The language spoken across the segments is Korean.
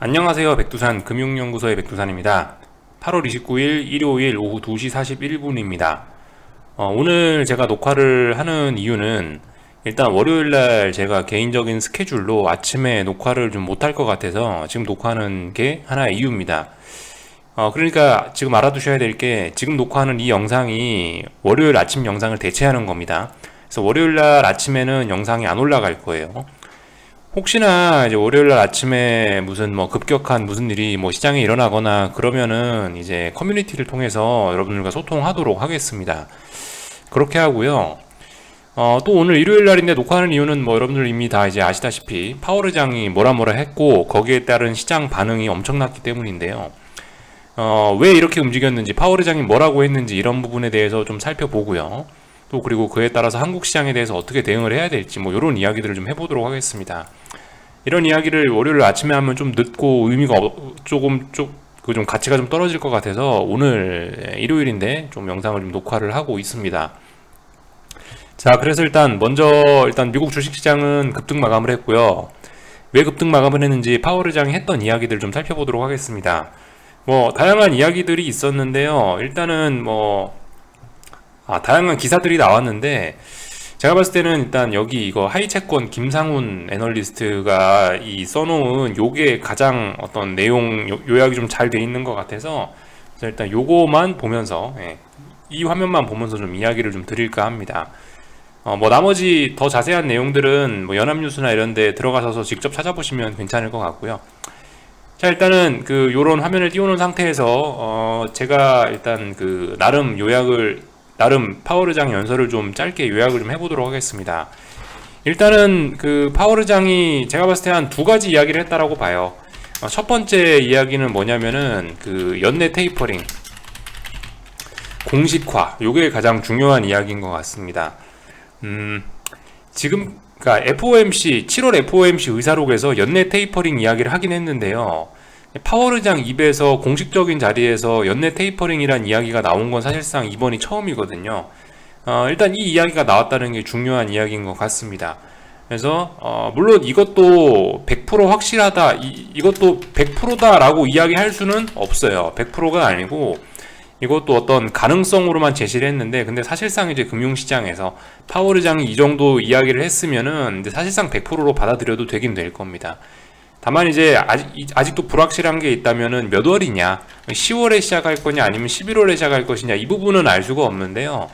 안녕하세요. 백두산 금융연구소의 백두산입니다. 8월 29일 일요일 오후 2시 41분입니다. 오늘 제가 녹화를 하는 이유는 일단 월요일날 제가 개인적인 스케줄로 아침에 녹화를 좀 못할 것 같아서 지금 녹화하는 게 하나의 이유입니다. 그러니까 지금 알아두셔야 될 게 지금 녹화하는 이 영상이 월요일 아침 영상을 대체하는 겁니다. 그래서 월요일날 아침에는 영상이 안 올라갈 거예요. 혹시나 이제 월요일날 아침에 무슨 급격한 무슨 일이 시장에 일어나거나 그러면은 이제 커뮤니티를 통해서 여러분들과 소통하도록 하겠습니다. 그렇게 하고요. 또 오늘 일요일 날인데 녹화하는 이유는 여러분들 이미 다 이제 아시다시피 파월의장이 뭐라 했고 거기에 따른 시장 반응이 엄청났기 때문인데요. 왜 이렇게 움직였는지, 파월의장이 뭐라고 했는지 이런 부분에 대해서 좀 살펴보고요. 또 그리고 그에 따라서 한국 시장에 대해서 어떻게 대응을 해야 될지 이런 이야기들을 좀 해보도록 하겠습니다. 이런 이야기를 월요일 아침에 하면 좀 늦고 의미가 조금 좀 가치가 좀 떨어질 것 같아서 오늘 일요일인데 좀 영상을 좀 녹화를 하고 있습니다. 자, 그래서 일단 미국 주식시장은 급등 마감을 했고요. 왜 급등 마감을 했는지 파월의장이 했던 이야기들 좀 살펴보도록 하겠습니다. 다양한 이야기들이 있었는데요. 일단은 다양한 기사들이 나왔는데 제가 봤을 때는 일단 여기 이거 하이채권 김상훈 애널리스트가 써놓은 요게 가장 어떤 내용 요약이 좀 잘 돼 있는 것 같아서 일단 요거만 보면서 이 화면만 보면서 좀 이야기를 좀 드릴까 합니다. 나머지 더 자세한 내용들은 연합뉴스나 이런 데 들어가셔서 직접 찾아보시면 괜찮을 것 같고요. 자, 일단은 요런 화면을 띄워놓은 상태에서 제가 일단 나름 파월의장 연설을 좀 짧게 요약을 좀 해보도록 하겠습니다. 일단은 파월의장이 제가 봤을 때 한 두 가지 이야기를 했다라고 봐요. 첫 번째 이야기는 뭐냐면은 연내 테이퍼링 공식화, 요게 가장 중요한 이야기인 것 같습니다. 지금 그러니까 FOMC 7월 FOMC 의사록에서 연내 테이퍼링 이야기를 하긴 했는데요. 파월의장 입에서 공식적인 자리에서 연내 테이퍼링이란 이야기가 나온 건 사실상 이번이 처음이거든요. 일단 이 이야기가 나왔다는 게 중요한 이야기인 것 같습니다. 그래서 물론 이것도 100% 확실하다, 이것도 100%다라고 이야기할 수는 없어요. 100%가 아니고 이것도 어떤 가능성으로만 제시를 했는데, 근데 사실상 이제 금융시장에서 파월의장이 이 정도 이야기를 했으면은 사실상 100%로 받아들여도 되긴 될 겁니다. 다만 이제 아직도 불확실한 게 있다면은 몇 월이냐, 10월에 시작할 거냐 아니면 11월에 시작할 것이냐, 이 부분은 알 수가 없는데요.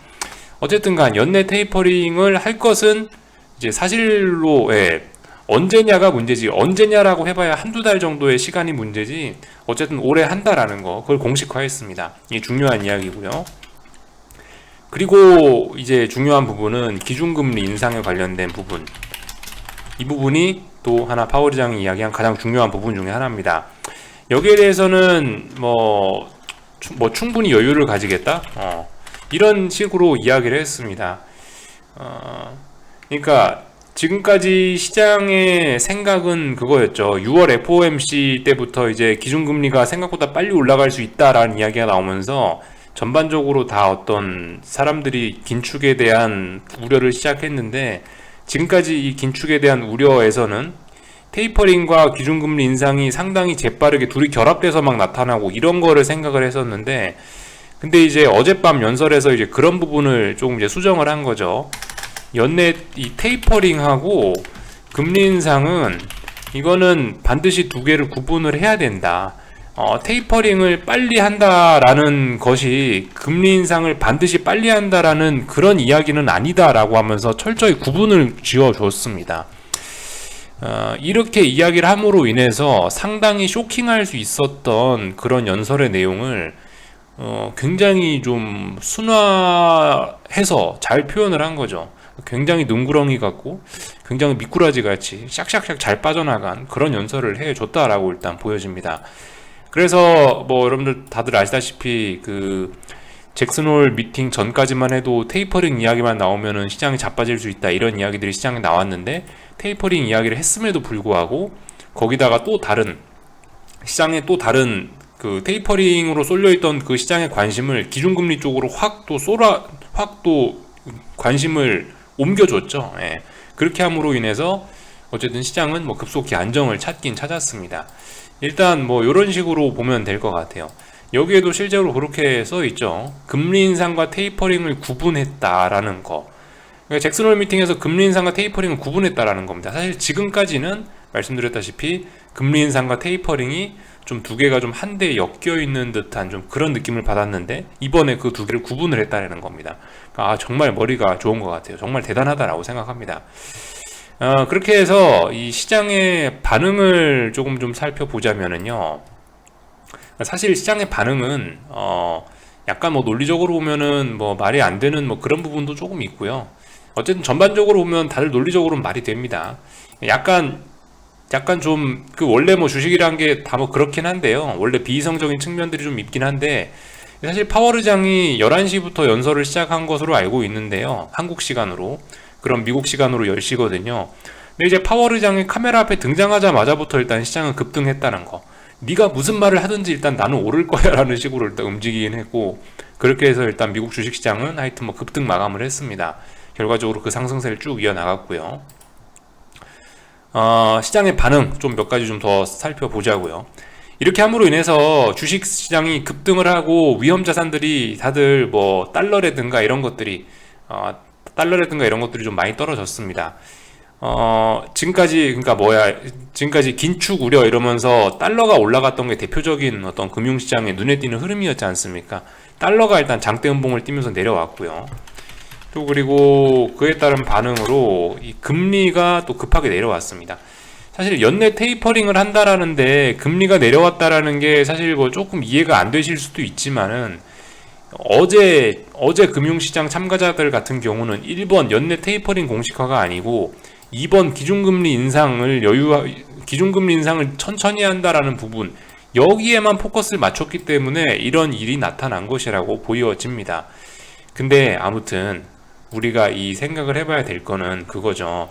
어쨌든 간 연내 테이퍼링을 할 것은 이제 사실로 언제냐가 문제지, 언제냐라고 해봐야 한두 달 정도의 시간이 문제지 어쨌든 올해 한다라는 거, 그걸 공식화했습니다. 이게 중요한 이야기고요. 그리고 이제 중요한 부분은 기준금리 인상에 관련된 부분, 이 부분이 또 하나 파월의장이 이야기한 가장 중요한 부분 중에 하나입니다. 여기에 대해서는 충분히 여유를 가지겠다, 이런 식으로 이야기를 했습니다. 그러니까 지금까지 시장의 생각은 그거였죠. 6월 FOMC 때부터 이제 기준금리가 생각보다 빨리 올라갈 수 있다라는 이야기가 나오면서 전반적으로 다 어떤 사람들이 긴축에 대한 우려를 시작했는데, 지금까지 이 긴축에 대한 우려에서는 테이퍼링과 기준금리 인상이 상당히 재빠르게 둘이 결합돼서 막 나타나고 이런 거를 생각을 했었는데, 근데 이제 어젯밤 연설에서 이제 그런 부분을 조금 이제 수정을 한 거죠. 연내 이 테이퍼링하고 금리 인상은 이거는 반드시 두 개를 구분을 해야 된다. 테이퍼링을 빨리 한다라는 것이 금리 인상을 반드시 빨리 한다라는 그런 이야기는 아니다라고 하면서 철저히 구분을 지어줬습니다. 이렇게 이야기를 함으로 인해서 상당히 쇼킹할 수 있었던 그런 연설의 내용을 굉장히 좀 순화해서 잘 표현을 한 거죠. 굉장히 눈구렁이 같고 굉장히 미꾸라지 같이 샥샥샥 잘 빠져나간 그런 연설을 해줬다라고 일단 보여집니다. 그래서 여러분들 다들 아시다시피 잭슨홀 미팅 전까지만 해도 테이퍼링 이야기만 나오면은 시장이 자빠질 수 있다, 이런 이야기들이 시장에 나왔는데, 테이퍼링 이야기를 했음에도 불구하고 거기다가 또 다른 시장에 또 다른 테이퍼링으로 쏠려있던 그 시장의 관심을 기준금리 쪽으로 확 또 관심을 옮겨줬죠. 그렇게 함으로 인해서 어쨌든 시장은 뭐 급속히 안정을 찾긴 찾았습니다. 일단 뭐 이런 식으로 보면 될 것 같아요. 여기에도 실제로 그렇게 써 있죠. 금리 인상과 테이퍼링을 구분했다라는 거. 그러니까 잭슨 홀 미팅에서 금리 인상과 테이퍼링을 구분했다라는 겁니다. 사실 지금까지는 말씀드렸다시피 금리 인상과 테이퍼링이 좀 두 개가 좀 한데 엮여 있는 듯한 좀 그런 느낌을 받았는데, 이번에 그 두 개를 구분을 했다는 겁니다. 그러니까 정말 머리가 좋은 것 같아요. 정말 대단하다라고 생각합니다. 그렇게 해서 이 시장의 반응을 조금 좀 살펴보자면은요, 사실 시장의 반응은 약간 뭐 논리적으로 보면은 뭐 말이 안 되는 뭐 그런 부분도 조금 있고요. 어쨌든 전반적으로 보면 다들 논리적으로는 말이 됩니다. 약간 좀 그 원래 뭐 주식이란 게 다 뭐 그렇긴 한데요. 원래 비이성적인 측면들이 좀 있긴 한데, 사실 파월 의장이 11시부터 연설을 시작한 것으로 알고 있는데요. 한국 시간으로. 그럼 미국 시간으로 10시거든요. 근데 이제 파월 의장이 카메라 앞에 등장하자마자부터 일단 시장은 급등했다는 거. 네가 무슨 말을 하든지 일단 나는 오를 거야 라는 식으로 일단 움직이긴 했고, 그렇게 해서 일단 미국 주식시장은 하여튼 뭐 급등 마감을 했습니다. 결과적으로 그 상승세를 쭉 이어나갔고요. 시장의 반응 좀 몇 가지 좀 더 살펴보자고요. 이렇게 함으로 인해서 주식시장이 급등을 하고 위험 자산들이 다들 뭐 달러라든가 이런 것들이 좀 많이 떨어졌습니다. 지금까지 긴축 우려 이러면서 달러가 올라갔던 게 대표적인 어떤 금융시장의 눈에 띄는 흐름이었지 않습니까? 달러가 일단 장대 음봉을 띄면서 내려왔고요. 또 그리고 그에 따른 반응으로 이 금리가 또 급하게 내려왔습니다. 사실 연내 테이퍼링을 한다라는데 금리가 내려왔다라는 게 사실 뭐 조금 이해가 안 되실 수도 있지만은, 어제 금융시장 참가자들 같은 경우는 1번 연내 테이퍼링 공식화가 아니고 2번 기준금리 인상을 천천히 한다라는 부분, 여기에만 포커스를 맞췄기 때문에 이런 일이 나타난 것이라고 보여집니다. 근데 아무튼 우리가 이 생각을 해봐야 될 거는 그거죠.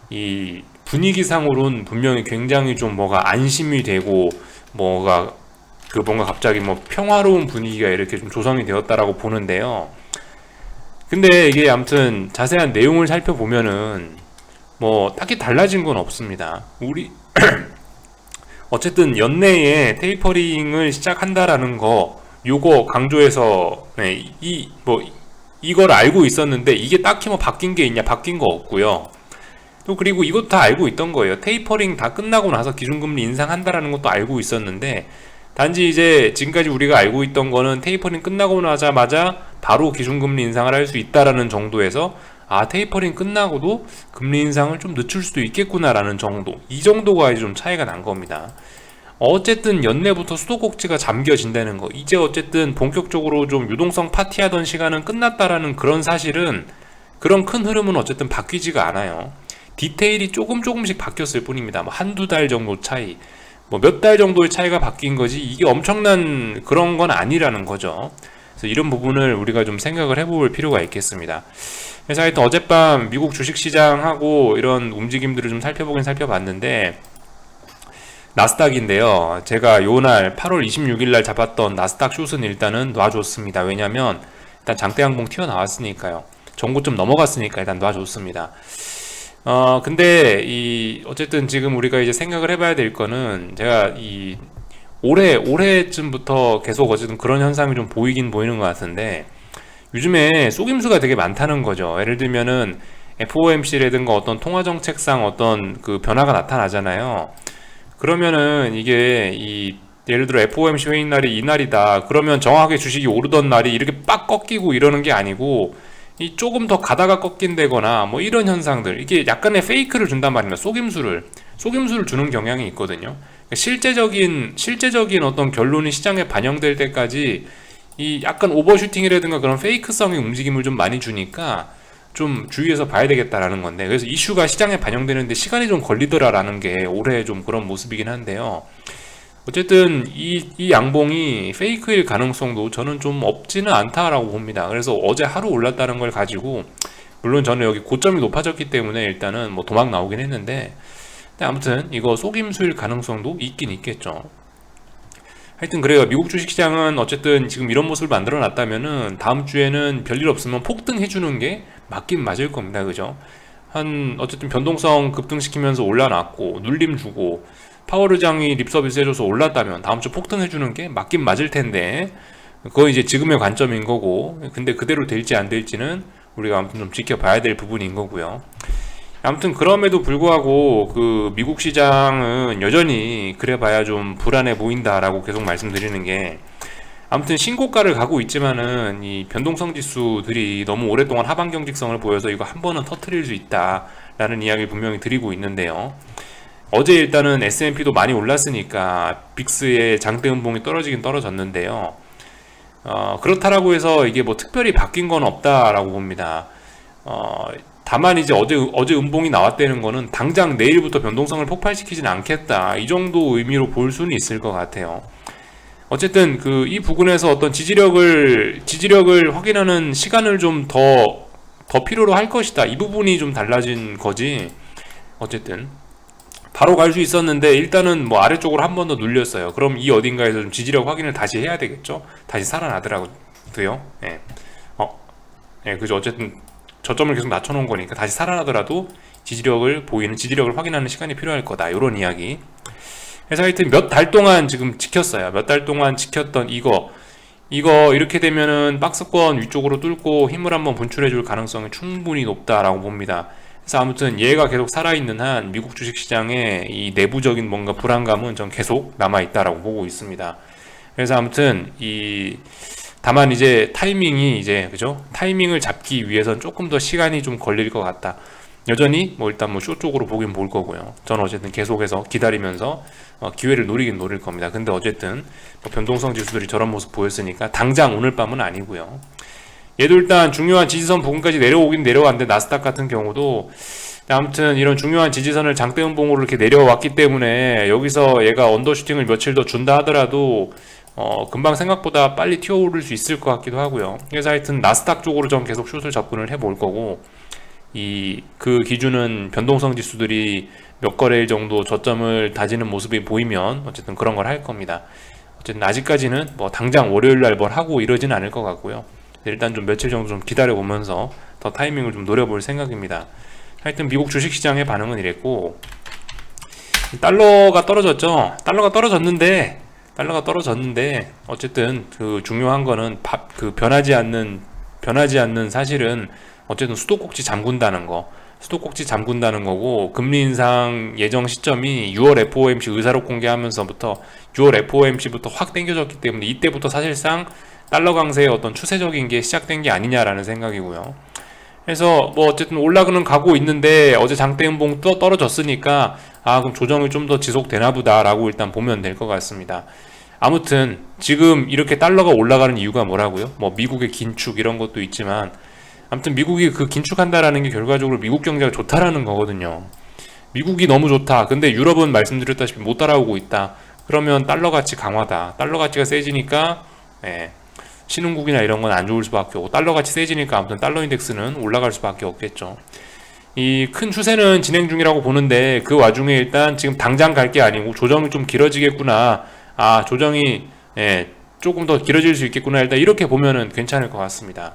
이 분위기상으로는 분명히 굉장히 좀 뭐가 안심이 되고 뭔가 갑자기 뭐 평화로운 분위기가 이렇게 좀 조성이 되었다라고 보는데요. 근데 이게 아무튼 자세한 내용을 살펴보면은 뭐 딱히 달라진 건 없습니다. 어쨌든 연내에 테이퍼링을 시작한다라는 거, 요거 강조해서 이걸 알고 있었는데, 이게 딱히 뭐 바뀐 게 있냐? 바뀐 거 없고요. 또 그리고 이것도 다 알고 있던 거예요. 테이퍼링 다 끝나고 나서 기준금리 인상한다라는 것도 알고 있었는데, 단지 이제 지금까지 우리가 알고 있던 거는 테이퍼링 끝나고 나자마자 바로 기준금리 인상을 할 수 있다라는 정도에서, 테이퍼링 끝나고도 금리 인상을 좀 늦출 수도 있겠구나라는 정도, 이 정도가 좀 차이가 난 겁니다. 어쨌든 연내부터 수도꼭지가 잠겨진다는 거, 이제 어쨌든 본격적으로 좀 유동성 파티하던 시간은 끝났다라는 그런 사실은, 그런 큰 흐름은 어쨌든 바뀌지가 않아요. 디테일이 조금씩 바뀌었을 뿐입니다. 뭐 한두 달 정도 차이, 뭐 몇 달 정도의 차이가 바뀐 거지, 이게 엄청난 그런 건 아니라는 거죠. 그래서 이런 부분을 우리가 좀 생각을 해볼 필요가 있겠습니다. 그래서 하여튼 어젯밤 미국 주식시장하고 이런 움직임들을 좀 살펴봤는데, 나스닥인데요. 제가 요날 8월 26일 날 잡았던 나스닥 숏은 일단은 놔줬습니다. 왜냐면 일단 장대 양봉 튀어나왔으니까요. 전고점 넘어갔으니까 일단 놔줬습니다. 근데 어쨌든 지금 우리가 이제 생각을 해봐야 될 거는, 제가 올해쯤부터 계속 어쨌든 그런 현상이 좀 보이는 것 같은데, 요즘에 속임수가 되게 많다는 거죠. 예를 들면은 FOMC라든가 어떤 통화정책상 어떤 그 변화가 나타나잖아요. 그러면은 이게 예를 들어 FOMC 회의 날이 이날이다. 그러면 정확하게 주식이 오르던 날이 이렇게 빡 꺾이고 이러는 게 아니고, 조금 더 가다가 꺾인다거나 뭐 이런 현상들, 이게 약간의 페이크를 준단 말입니다. 속임수를 주는 경향이 있거든요. 실제적인 어떤 결론이 시장에 반영될 때까지 이 약간 오버슈팅이라든가 그런 페이크성의 움직임을 좀 많이 주니까 좀 주의해서 봐야 되겠다라는 건데, 그래서 이슈가 시장에 반영되는데 시간이 좀 걸리더라라는 게 올해 좀 그런 모습이긴 한데요. 어쨌든 이 양봉이 페이크일 가능성도 저는 좀 없지는 않다라고 봅니다. 그래서 어제 하루 올랐다는 걸 가지고, 물론 저는 여기 고점이 높아졌기 때문에 일단은 뭐 도망 나오긴 했는데, 근데 아무튼 이거 속임수일 가능성도 있긴 있겠죠. 하여튼 그래요. 미국 주식시장은 어쨌든 지금 이런 모습을 만들어 놨다면은 다음 주에는 별일 없으면 폭등해 주는 게 맞긴 맞을 겁니다. 그죠? 어쨌든 변동성 급등시키면서 올라놨고 눌림 주고 파워르장이 립서비스 해줘서 올랐다면 다음 주 폭등해주는 게 맞긴 맞을 텐데, 그건 이제 지금의 관점인 거고, 근데 그대로 될지 안 될지는 우리가 아무튼 좀 지켜봐야 될 부분인 거고요. 아무튼 그럼에도 불구하고 그 미국 시장은 여전히 그래봐야 좀 불안해 보인다라고 계속 말씀드리는 게, 아무튼 신고가를 가고 있지만은 이 변동성 지수들이 너무 오랫동안 하방 경직성을 보여서 이거 한 번은 터트릴 수 있다라는 이야기를 분명히 드리고 있는데요. 어제 일단은 S&P도 많이 올랐으니까 빅스의 장대 음봉이 떨어지긴 떨어졌는데요. 그렇다라고 해서 이게 뭐 특별히 바뀐 건 없다라고 봅니다. 다만 이제 어제 음봉이 나왔다는 거는 당장 내일부터 변동성을 폭발시키진 않겠다, 이 정도 의미로 볼 수는 있을 것 같아요. 어쨌든 이 부분에서 어떤 지지력을 확인하는 시간을 좀 더 필요로 할 것이다, 이 부분이 좀 달라진 거지. 어쨌든 바로 갈 수 있었는데 일단은 뭐 아래쪽으로 한 번 더 눌렸어요. 그럼 이 어딘가에서 좀 지지력 확인을 다시 해야 되겠죠. 다시 살아나더라도요. 예. 그죠. 어쨌든 저점을 계속 낮춰놓은 거니까 다시 살아나더라도 지지력을 확인하는 시간이 필요할 거다, 이런 이야기. 그래서 하여튼 몇 달 동안 지금 지켰어요. 몇 달 동안 지켰던 이거 이렇게 되면은 박스권 위쪽으로 뚫고 힘을 한번 분출해줄 가능성이 충분히 높다라고 봅니다. 그래서 아무튼 얘가 계속 살아있는 한 미국 주식시장의 이 내부적인 뭔가 불안감은 전 계속 남아있다라고 보고 있습니다. 그래서 아무튼 다만 이제 타이밍을 잡기 위해선 조금 더 시간이 좀 걸릴 것 같다. 여전히 뭐 일단 뭐 쇼 쪽으로 보긴 볼 거고요. 전 어쨌든 계속해서 기다리면서 기회를 노리긴 노릴 겁니다. 근데 어쨌든 뭐 변동성 지수들이 저런 모습 보였으니까 당장 오늘 밤은 아니고요. 얘도 일단 중요한 지지선 부근까지 내려오긴 내려왔는데, 나스닥 같은 경우도 아무튼 이런 중요한 지지선을 장대 음봉으로 이렇게 내려왔기 때문에 여기서 얘가 언더슈팅을 며칠 더 준다 하더라도 금방 생각보다 빨리 튀어오를 수 있을 것 같기도 하고요. 그래서 하여튼 나스닥 쪽으로 전 계속 숏을 접근을 해볼 거고, 그 기준은 변동성 지수들이 몇 거래일 정도 저점을 다지는 모습이 보이면 어쨌든 그런 걸 할 겁니다. 어쨌든 아직까지는 뭐 당장 월요일날 뭘 하고 이러진 않을 것 같고요. 일단 좀 며칠 정도 좀 기다려 보면서 더 타이밍을 좀 노려볼 생각입니다. 하여튼 미국 주식시장의 반응은 이랬고, 달러가 떨어졌죠. 달러가 떨어졌는데 어쨌든 그 중요한 거는 변하지 않는 사실은 어쨌든 수도꼭지 잠근다는 거고, 금리 인상 예정 시점이 6월 FOMC 의사록 공개하면서부터 6월 FOMC부터 확 당겨졌기 때문에 이때부터 사실상 달러 강세의 어떤 추세적인 게 시작된 게 아니냐라는 생각이고요. 그래서 뭐 어쨌든 올라가는 가고 있는데 어제 장대 음봉 또 떨어졌으니까 그럼 조정이 좀 더 지속되나 보다라고 일단 보면 될 것 같습니다. 아무튼 지금 이렇게 달러가 올라가는 이유가 뭐라고요? 뭐 미국의 긴축 이런 것도 있지만, 아무튼 미국이 그 긴축한다라는 게 결과적으로 미국 경제가 좋다라는 거거든요. 미국이 너무 좋다. 근데 유럽은 말씀드렸다시피 못 따라오고 있다. 그러면 달러 가치 강화다. 달러 가치가 세지니까 신흥국이나 이런 건 안 좋을 수밖에 없고, 달러 가치 세지니까 아무튼 달러 인덱스는 올라갈 수밖에 없겠죠. 이 큰 추세는 진행 중이라고 보는데, 그 와중에 일단 지금 당장 갈 게 아니고 조정이 좀 길어지겠구나, 조정이 조금 더 길어질 수 있겠구나, 일단 이렇게 보면은 괜찮을 것 같습니다.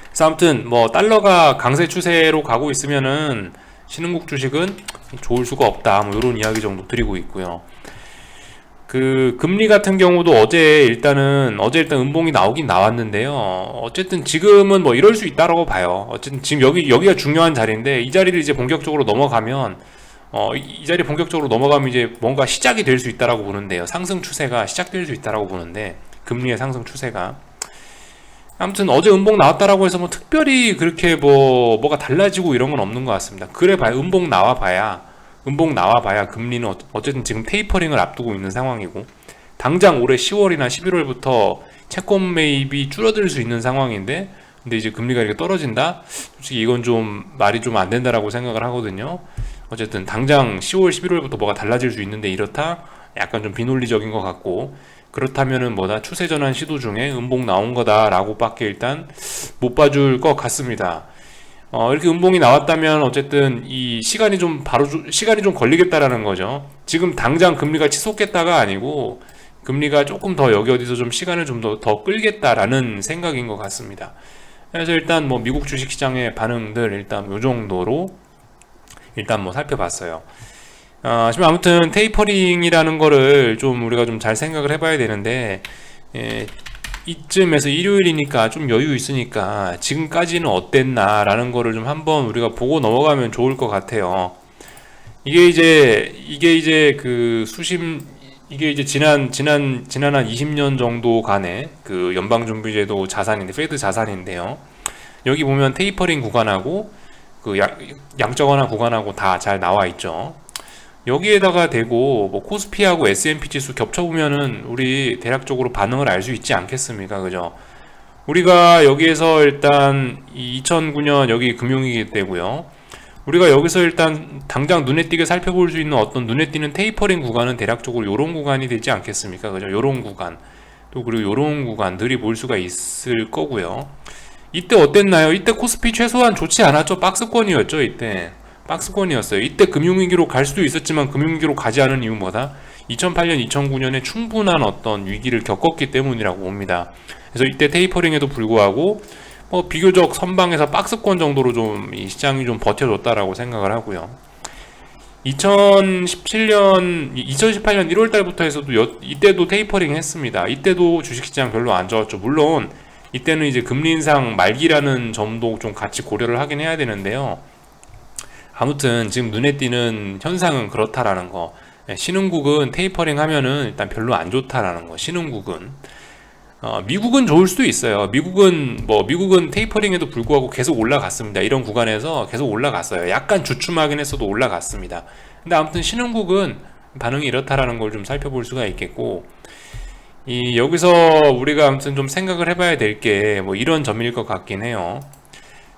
그래서 아무튼 뭐 달러가 강세 추세로 가고 있으면은 신흥국 주식은 좋을 수가 없다, 뭐 이런 이야기 정도 드리고 있고요. 그 금리 같은 경우도 어제 일단 음봉이 나오긴 나왔는데요. 어쨌든 지금은 뭐 이럴 수 있다라고 봐요. 어쨌든 지금 여기가 중요한 자리인데, 이 자리를 이제 본격적으로 넘어가면 이제 뭔가 시작이 될 수 있다라고 보는데요. 상승 추세가 시작될 수 있다라고 보는데, 금리의 상승 추세가. 아무튼 어제 음봉 나왔다라고 해서 뭐 특별히 그렇게 뭐가 달라지고 이런 건 없는 것 같습니다. 음봉 나와봐야 금리는 어쨌든 지금 테이퍼링을 앞두고 있는 상황이고, 당장 올해 10월이나 11월부터 채권 매입이 줄어들 수 있는 상황인데, 근데 이제 금리가 이렇게 떨어진다? 솔직히 이건 좀 말이 좀 안 된다라고 생각을 하거든요. 어쨌든 당장 10월, 11월부터 뭐가 달라질 수 있는데 이렇다? 약간 좀 비논리적인 것 같고, 그렇다면은 추세 전환 시도 중에 음봉 나온 거다라고 밖에 일단 못 봐줄 것 같습니다. 이렇게 음봉이 나왔다면 어쨌든 이 시간이 좀 걸리겠다라는 거죠. 지금 당장 금리가 치솟겠다가 아니고, 금리가 조금 더 여기 어디서 좀 시간을 좀 더 끌겠다라는 생각인 것 같습니다. 그래서 일단 뭐 미국 주식시장의 반응들 일단 요 정도로 일단 뭐 살펴봤어요. 지금 아무튼 테이퍼링이라는 거를 좀 우리가 좀 잘 생각을 해봐야 되는데, 이쯤에서 일요일이니까 좀 여유 있으니까 지금까지는 어땠나라는 거를 좀 한번 우리가 보고 넘어가면 좋을 것 같아요. 이게 이제 그 이게 이제 지난 한 20년 정도 간의 그 연방준비제도 자산인데, 페드 자산인데요. 여기 보면 테이퍼링 구간하고 그 양적 완화 구간하고 다 잘 나와 있죠. 여기에다가 대고 뭐 코스피하고 S&P 지수 겹쳐보면은 우리 대략적으로 반응을 알 수 있지 않겠습니까? 그죠? 우리가 여기에서 일단 2009년 여기 금융위기 때고요. 우리가 여기서 일단 당장 눈에 띄게 살펴볼 수 있는 어떤 눈에 띄는 테이퍼링 구간은 대략적으로 요런 구간이 되지 않겠습니까? 그죠? 요런 구간. 또 그리고 요런 구간들이 볼 수가 있을 거고요. 이때 어땠나요? 이때 코스피 최소한 좋지 않았죠? 박스권이었죠, 이때. 박스권이었어요. 이때 금융위기로 갈 수도 있었지만 금융위기로 가지 않은 이유 뭐다? 2008년, 2009년에 충분한 어떤 위기를 겪었기 때문이라고 봅니다. 그래서 이때 테이퍼링에도 불구하고 비교적 선방에서 박스권 정도로 좀 이 시장이 좀 버텨줬다라고 생각을 하고요. 2018년 1월 달부터 해서도 이때도 테이퍼링 했습니다. 이때도 주식시장 별로 안 좋았죠. 물론 이때는 이제 금리 인상 말기라는 점도 좀 같이 고려를 하긴 해야 되는데요. 아무튼 지금 눈에 띄는 현상은 그렇다라는 거. 신흥국은 테이퍼링 하면은 일단 별로 안 좋다라는 거. 신흥국은 미국은 좋을 수도 있어요. 미국은 테이퍼링에도 불구하고 계속 올라갔습니다. 이런 구간에서 계속 올라갔어요. 약간 주춤하긴 했어도 올라갔습니다. 근데 아무튼 신흥국은 반응이 이렇다라는 걸 좀 살펴볼 수가 있겠고, 여기서 우리가 아무튼 좀 생각을 해봐야 될 게 뭐 이런 점일 것 같긴 해요.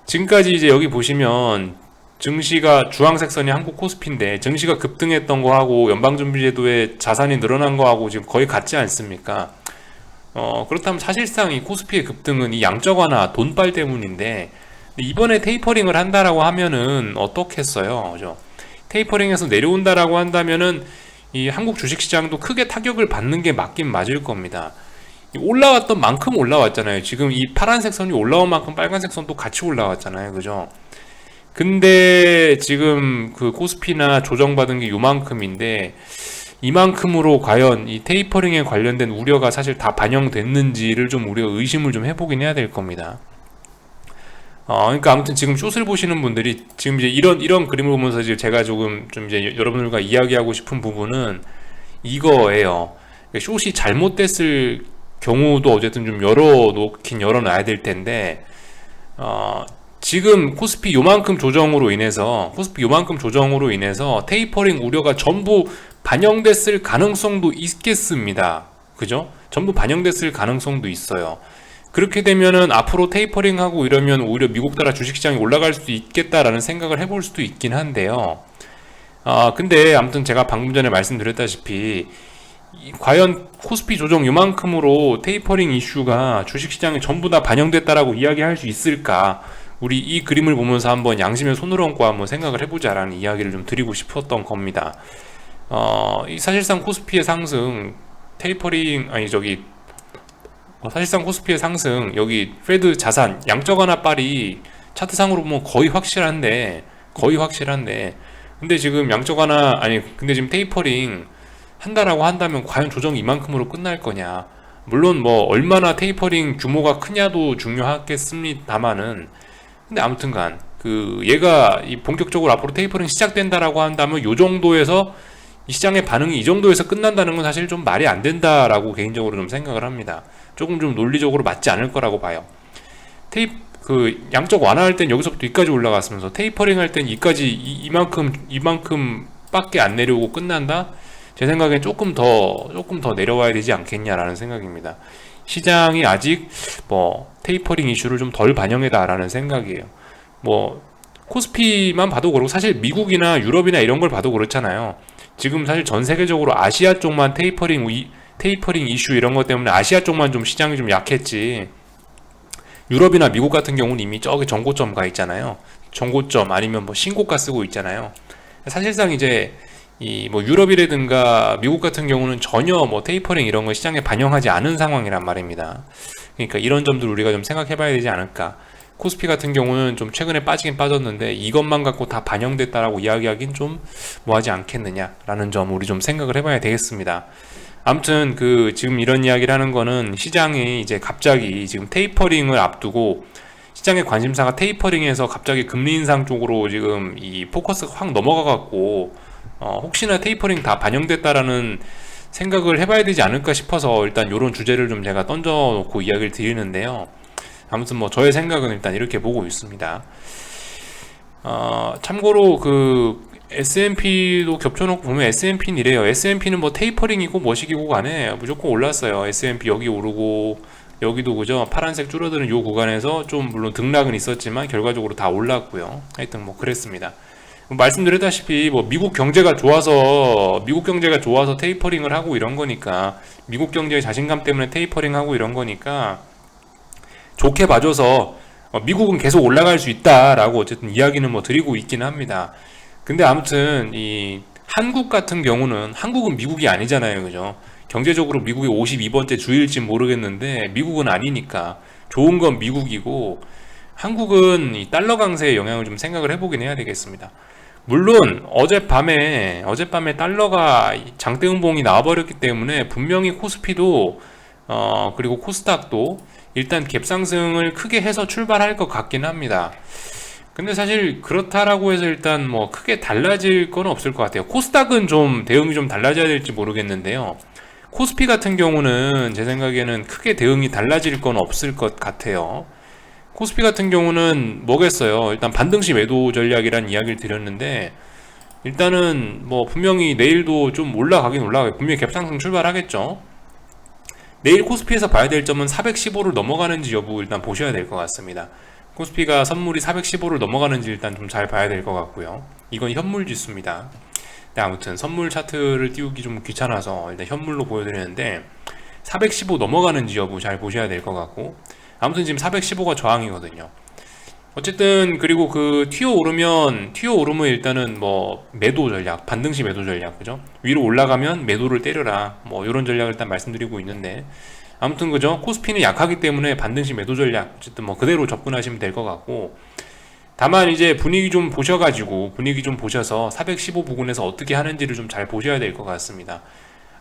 지금까지 이제 여기 보시면 증시가 주황색 선이 한국 코스피인데, 증시가 급등했던 거하고 연방준비제도의 자산이 늘어난 거하고 지금 거의 같지 않습니까? 그렇다면 사실상 이 코스피의 급등은 이 양적 완화, 돈빨 때문인데, 이번에 테이퍼링을 한다라고 하면은 어떻겠어요? 그죠? 테이퍼링에서 내려온다라고 한다면은 이 한국 주식시장도 크게 타격을 받는 게 맞긴 맞을 겁니다. 올라왔던 만큼 올라왔잖아요. 지금 이 파란색 선이 올라온 만큼 빨간색 선도 같이 올라왔잖아요. 그죠? 근데 지금 그 코스피나 조정받은 게 요만큼인데, 이만큼으로 과연 이 테이퍼링에 관련된 우려가 사실 다 반영됐는지를 좀 우리가 의심을 좀 해보긴 해야 될 겁니다. 그러니까 아무튼 지금 숏을 보시는 분들이 지금 이제 이런 그림을 보면서 이제 제가 좀 이제 여러분들과 이야기하고 싶은 부분은 이거예요. 숏이 잘못됐을 경우도 어쨌든 좀 열어놔야 될 텐데, 지금 코스피 요만큼 조정으로 인해서 테이퍼링 우려가 전부 반영됐을 가능성도 있겠습니다. 그죠? 전부 반영됐을 가능성도 있어요. 그렇게 되면은 앞으로 테이퍼링하고 이러면 오히려 미국 달러 주식시장이 올라갈 수도 있겠다라는 생각을 해볼 수도 있긴 한데요. 근데 아무튼 제가 방금 전에 말씀드렸다시피 과연 코스피 조정 요만큼으로 테이퍼링 이슈가 주식시장에 전부 다 반영됐다라고 이야기할 수 있을까? 우리 이 그림을 보면서 한번 양심의 손을 얹고 한번 생각을 해보자라는 이야기를 좀 드리고 싶었던 겁니다. 사실상 코스피의 상승, 사실상 코스피의 상승, 여기 페드 자산, 양적 완화 빨이 차트상으로 보면 거의 확실한데, 근데 지금 근데 지금 테이퍼링 한다라고 한다면 과연 조정이 이만큼으로 끝날 거냐? 물론 뭐 얼마나 테이퍼링 규모가 크냐도 중요하겠습니다만은, 근데 아무튼간 얘가 본격적으로 앞으로 테이퍼링 시작된다라고 한다면 요 정도에서 이 시장의 반응이 이 정도에서 끝난다는 건 사실 좀 말이 안 된다라고 개인적으로 좀 생각을 합니다. 조금 좀 논리적으로 맞지 않을 거라고 봐요. 양적 완화할 땐 여기서부터 여기까지 올라갔으면서 테이퍼링 할 땐 이만큼밖에 안 내려오고 끝난다? 제 생각엔 조금 더 내려와야 되지 않겠냐라는 생각입니다. 시장이 아직 테이퍼링 이슈를 좀 덜 반영해다라는 생각이에요. 코스피만 봐도 그렇고 사실 미국이나 유럽이나 이런 걸 봐도 그렇잖아요. 지금 사실 전 세계적으로 아시아 쪽만 테이퍼링 이슈 이런 것 때문에 아시아 쪽만 좀 시장이 좀 약했지, 유럽이나 미국 같은 경우는 이미 저기 정고점 가 있잖아요. 정고점 아니면 신고가 쓰고 있잖아요. 사실상 이제 유럽이라든가 미국 같은 경우는 전혀 테이퍼링 이런 거 시장에 반영하지 않은 상황이란 말입니다. 그러니까 이런 점들 우리가 좀 생각해 봐야 되지 않을까. 코스피 같은 경우는 좀 최근에 빠지긴 빠졌는데 이것만 갖고 다 반영됐다라고 이야기하긴 좀 뭐하지 않겠느냐라는 점 우리 좀 생각을 해봐야 되겠습니다. 아무튼 지금 이런 이야기를 하는 거는 시장이 이제 갑자기 지금 테이퍼링을 앞두고 시장의 관심사가 테이퍼링에서 갑자기 금리 인상 쪽으로 지금 이 포커스가 확 넘어가 갖고 혹시나 테이퍼링 다 반영됐다라는 생각을 해봐야 되지 않을까 싶어서 일단 이런 주제를 좀 제가 던져놓고 이야기를 드리는데요. 아무튼 뭐 저의 생각은 일단 이렇게 보고 있습니다. 참고로 S&P도 겹쳐놓고 보면 S&P는 이래요. S&P는 뭐 테이퍼링이고 뭐시기고 간에 무조건 올랐어요. S&P 여기 오르고 여기도 그죠. 파란색 줄어드는 요 구간에서 좀 물론 등락은 있었지만 결과적으로 다 올랐고요. 하여튼 뭐 그랬습니다. 말씀드렸다시피 뭐 미국 경제가 좋아서 테이퍼링을 하고 이런 거니까, 미국 경제의 자신감 때문에 테이퍼링 하고 이런 거니까 좋게 봐줘서 미국은 계속 올라갈 수 있다라고 어쨌든 이야기는 뭐 드리고 있긴 합니다. 근데 아무튼 이 한국 같은 경우는, 한국은 미국이 아니잖아요, 그죠? 경제적으로 미국이 52번째 주일지 모르겠는데 미국은 아니니까 좋은 건 미국이고, 한국은 이 달러 강세의 영향을 좀 생각을 해보긴 해야 되겠습니다. 물론 어젯밤에 달러가 장대 음봉이 나와버렸기 때문에 분명히 코스피도 그리고 코스닥도 일단 갭상승을 크게 해서 출발할 것 같긴 합니다. 근데 사실 그렇다라고 해서 일단 뭐 크게 달라질 건 없을 것 같아요. 코스닥은 좀 대응이 좀 달라져야 될지 모르겠는데요. 코스피 같은 경우는 제 생각에는 크게 대응이 달라질 건 없을 것 같아요. 코스피 같은 경우는 뭐겠어요. 일단 반등시 매도 전략이란 이야기를 드렸는데, 일단은 뭐 분명히 내일도 좀 올라가요. 분명히 갭상승 출발하겠죠. 내일 코스피에서 봐야 될 점은 415를 넘어가는지 여부 일단 보셔야 될 것 같습니다. 코스피가 선물이 415를 넘어가는지 일단 좀 잘 봐야 될 것 같고요. 이건 현물 지수입니다. 네, 아무튼 선물 차트를 띄우기 좀 귀찮아서 일단 현물로 보여드리는데 415 넘어가는지 여부 잘 보셔야 될 것 같고, 아무튼 지금 415가 저항이거든요. 어쨌든 그리고 튀어 오르면 일단은 뭐 매도 전략, 반등시 매도 전략, 그죠? 위로 올라가면 매도를 때려라, 뭐 이런 전략을 일단 말씀드리고 있는데, 아무튼 그죠? 코스피는 약하기 때문에 반등시 매도 전략 어쨌든 뭐 그대로 접근하시면 될 것 같고, 다만 이제 분위기 좀 보셔서 415 부근에서 어떻게 하는지를 좀 잘 보셔야 될 것 같습니다.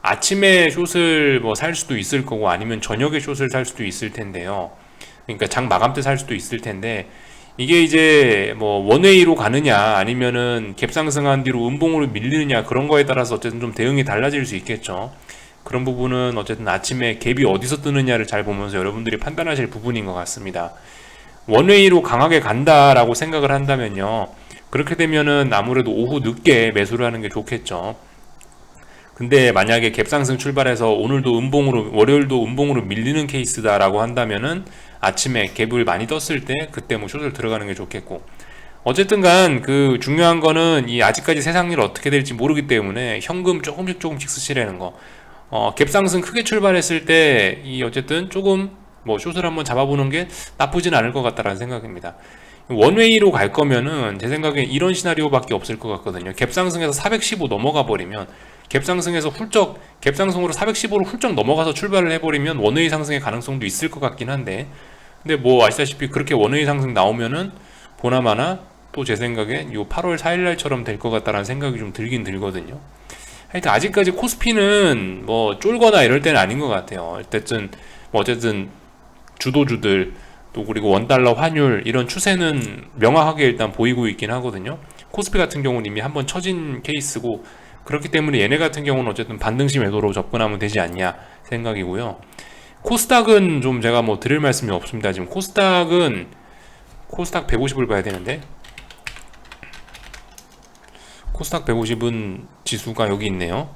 아침에 숏을 뭐 살 수도 있을 거고, 아니면 저녁에 숏을 살 수도 있을 텐데요. 그러니까 장 마감 때 살 수도 있을 텐데, 이게 이제 뭐 원웨이로 가느냐 아니면은 갭상승한 뒤로 음봉으로 밀리느냐, 그런 거에 따라서 어쨌든 좀 대응이 달라질 수 있겠죠. 그런 부분은 어쨌든 아침에 갭이 어디서 뜨느냐를 잘 보면서 여러분들이 판단하실 부분인 것 같습니다. 원웨이로 강하게 간다라고 생각을 한다면요, 그렇게 되면은 아무래도 오후 늦게 매수를 하는 게 좋겠죠. 근데 만약에 갭상승 출발해서 월요일도 음봉으로 밀리는 케이스다라고 한다면은 아침에 갭을 많이 떴을 때 그때 뭐 숏을 들어가는 게 좋겠고, 어쨌든 간 중요한 거는 이 아직까지 세상 일 어떻게 될지 모르기 때문에 현금 조금씩 쓰시라는 거. 갭상승 크게 출발했을 때 어쨌든 조금 뭐 숏을 한번 잡아보는 게 나쁘진 않을 것 같다라는 생각입니다. 원웨이로 갈 거면은 제 생각엔 이런 시나리오밖에 없을 것 같거든요. 갭상승에서 415 넘어가 버리면, 갭상승으로 415로 훌쩍 넘어가서 출발을 해버리면 원웨이 상승의 가능성도 있을 것 같긴 한데, 근데 뭐 아시다시피 그렇게 원웨이 상승 나오면은 보나마나 또 제 생각엔 요 8월 4일날처럼 될 것 같다라는 생각이 좀 들긴 들거든요. 하여튼 아직까지 코스피는 뭐 쫄거나 이럴 때는 아닌 것 같아요. 어쨌든 주도주들 또 그리고 원달러 환율 이런 추세는 명확하게 일단 보이고 있긴 하거든요. 코스피 같은 경우는 이미 한번 처진 케이스고, 그렇기 때문에 얘네 같은 경우는 어쨌든 반등시 매도로 접근하면 되지 않냐 생각이고요. 코스닥은 좀 제가 뭐 드릴 말씀이 없습니다. 지금 코스닥 150을 봐야 되는데, 코스닥 150은 지수가 여기 있네요.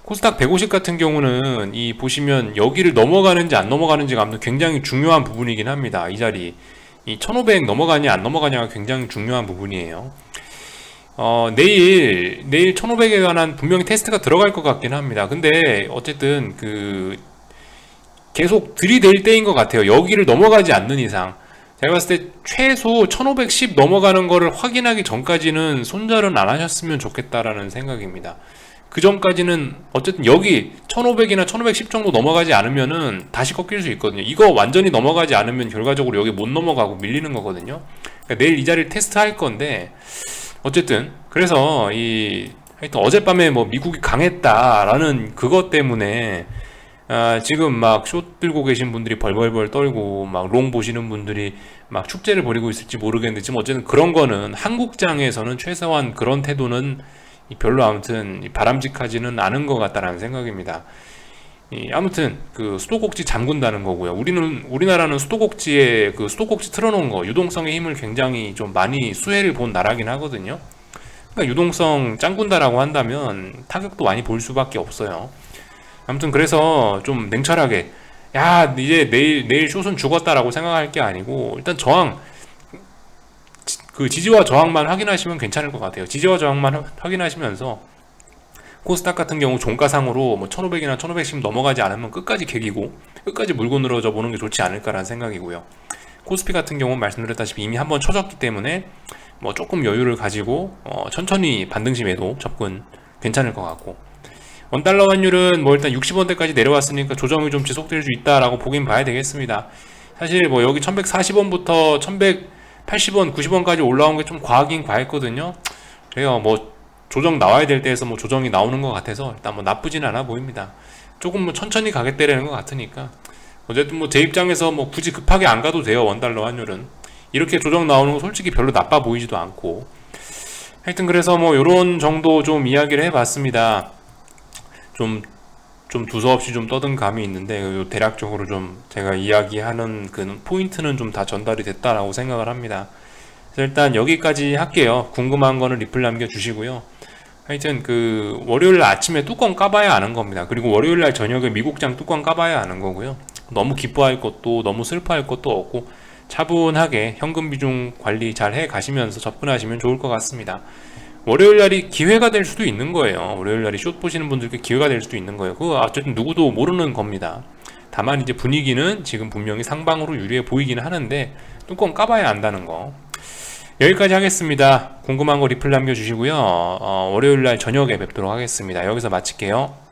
코스닥 150 같은 경우는 보시면 여기를 넘어가는지 안 넘어가는지가 아무튼 굉장히 중요한 부분이긴 합니다. 이 자리 1500 넘어가냐 안 넘어가냐가 굉장히 중요한 부분이에요. 내일 1500에 관한 분명히 테스트가 들어갈 것 같긴 합니다. 근데 어쨌든 계속 들이댈 때인 것 같아요. 여기를 넘어가지 않는 이상. 제가 봤을 때 최소 1510 넘어가는 거를 확인하기 전까지는 손절은 안 하셨으면 좋겠다라는 생각입니다. 그 전까지는 어쨌든 여기 1500이나 1510 정도 넘어가지 않으면은 다시 꺾일 수 있거든요. 이거 완전히 넘어가지 않으면 결과적으로 여기 못 넘어가고 밀리는 거거든요. 그러니까 내일 이 자리를 테스트 할 건데, 어쨌든 그래서 하여튼 어젯밤에 뭐 미국이 강했다라는 그것 때문에 지금 막 숏 들고 계신 분들이 벌벌벌 떨고 막 롱 보시는 분들이 막 축제를 벌이고 있을지 모르겠는데, 지금 어쨌든 그런 거는 한국장에서는 최소한 그런 태도는 별로 아무튼 바람직하지는 않은 것 같다라는 생각입니다. 아무튼 그 수도꼭지 잠근다는 거고요. 우리나라는 수도꼭지에 그 수도꼭지 틀어놓은 거 유동성의 힘을 굉장히 좀 많이 수혜를 본 나라긴 하거든요. 그러니까 유동성 짱군다라고 한다면 타격도 많이 볼 수밖에 없어요. 아무튼 그래서 좀 냉철하게, 야 이제 내일 숏은 죽었다라고 생각할 게 아니고, 일단 저항, 그 지지와 저항만 확인하시면 괜찮을 것 같아요. 지지와 저항만 확인하시면서 코스닥 같은 경우 종가상으로 뭐 1500이나 1510 넘어가지 않으면 끝까지 개기고 끝까지 물고 늘어져 보는 게 좋지 않을까라는 생각이고요. 코스피 같은 경우는 말씀드렸다시피 이미 한번 쳐졌기 때문에 뭐 조금 여유를 가지고 천천히 반등시 매도 접근 괜찮을 것 같고, 원달러 환율은 뭐 일단 60원대까지 내려왔으니까 조정이 좀 지속될 수 있다라고 보긴 봐야 되겠습니다. 사실 뭐 여기 1140원부터 1180원, 90원까지 올라온 게 좀 과하긴 과했거든요. 그래요. 뭐 조정 나와야 될 때에서 뭐 조정이 나오는 것 같아서 일단 뭐 나쁘진 않아 보입니다. 조금 뭐 천천히 가겠다라는 것 같으니까, 어쨌든 뭐 제 입장에서 뭐 굳이 급하게 안 가도 돼요. 원달러 환율은 이렇게 조정 나오는 거 솔직히 별로 나빠 보이지도 않고. 하여튼 그래서 뭐 요런 정도 좀 이야기를 해봤습니다. 좀 두서없이 좀 떠든 감이 있는데, 대략적으로 좀 제가 이야기하는 그 포인트는 좀 다 전달이 됐다라고 생각을 합니다. 그래서 일단 여기까지 할게요. 궁금한 거는 리플 남겨주시고요. 하여튼 그 월요일 아침에 뚜껑 까봐야 아는 겁니다. 그리고 월요일 날 저녁에 미국장 뚜껑 까봐야 아는 거고요. 너무 기뻐할 것도 너무 슬퍼할 것도 없고 차분하게 현금 비중 관리 잘 해 가시면서 접근하시면 좋을 것 같습니다. 월요일 날이 기회가 될 수도 있는 거예요. 월요일 날이 숏 보시는 분들께 기회가 될 수도 있는 거예요. 그거 어쨌든 누구도 모르는 겁니다. 다만 이제 분위기는 지금 분명히 상방으로 유리해 보이기는 하는데 뚜껑 까봐야 안다는 거. 여기까지 하겠습니다. 궁금한 거 리플 남겨주시고요. 월요일 날 저녁에 뵙도록 하겠습니다. 여기서 마칠게요.